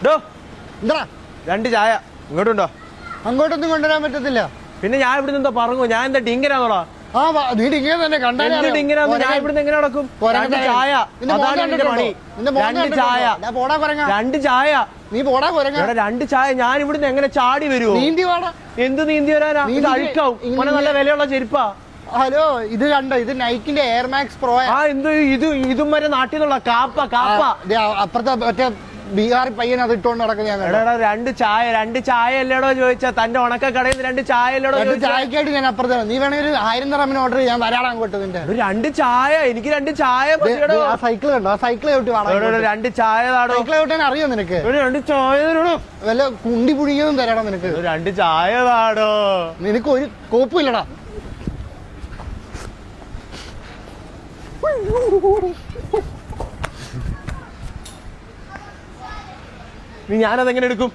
എന്താ 2 ചായ ഇങ്ങോട്ടുണ്ടോ? അങ്ങോട്ടൊന്നും കൊണ്ടുവരാൻ പറ്റത്തില്ല. പിന്നെ ഞാൻ ഇവിടുന്ന് എന്താ പറഞ്ഞു? ഞാൻ എന്താ ഡിങ്കനാണോടാ? നീ ഡിങ്ങനെ തന്നെ കണ്ടാൽ ഞാൻ ഇവിടുന്ന് എങ്ങനെ നടക്കും? 2 ചായ, അതാണ് എന്റെ പണി. 2 ചായ, 2 ചായ. നീ പോടാ കുരങ്ങ. 2 ചായ. ഞാൻ ഇവിടുന്ന് എങ്ങനെ ചാടി വരുമോ? നീന്തി വാടാ. എന്ത് നീന്തി വരാനാ? ഇത് അഴുക്കാവും. നല്ല വിലയുള്ള ചെരുപ്പാ. ഹലോ, ഇത് കണ്ടോ? ഇത് നൈക്കിന്റെ എയർമാക്സ് പ്രോ. ഇതും വരെ നാട്ടിൽ നിന്നുള്ള കാപ്പ. അപ്പുറത്തെ മറ്റേ ബീഹാർ പയ്യൻ അത് ഇട്ടോണ്ട് നടക്കുന്നത്. 2 ചായ. 2 ചായ അല്ലേടോ ചോദിച്ചാ? തന്റെ ഉണക്ക കടയിൽ 2 ചായ അല്ലേടോ? ചായക്കായിട്ട് ഞാൻ അപ്പുറത്താണ്. നീ വേണമെങ്കിൽ 1000 ദിർഹമിന് ഓർഡർ ചെയ്യാൻ വരാടാ അങ്ങോട്ട്. നിന്റെ 2 ചായ. എനിക്ക് 2 ചായ. ആ സൈക്കിൾ കണ്ടോ? ആ സൈക്കിൾ ചവിട്ടി 2 ചായ. സൈക്കിൾ ചവിട്ടാൻ അറിയോ നിനക്ക്? 2 ചായ വല്ല കുണ്ടി പുഴുങ്ങിയതും തരാടാ നിനക്ക്. 2 ചായ താടോ. നിനക്ക് ഒരു കോപ്പും ഇല്ലടാ. ഞാനതെങ്ങനെ എടുക്കും?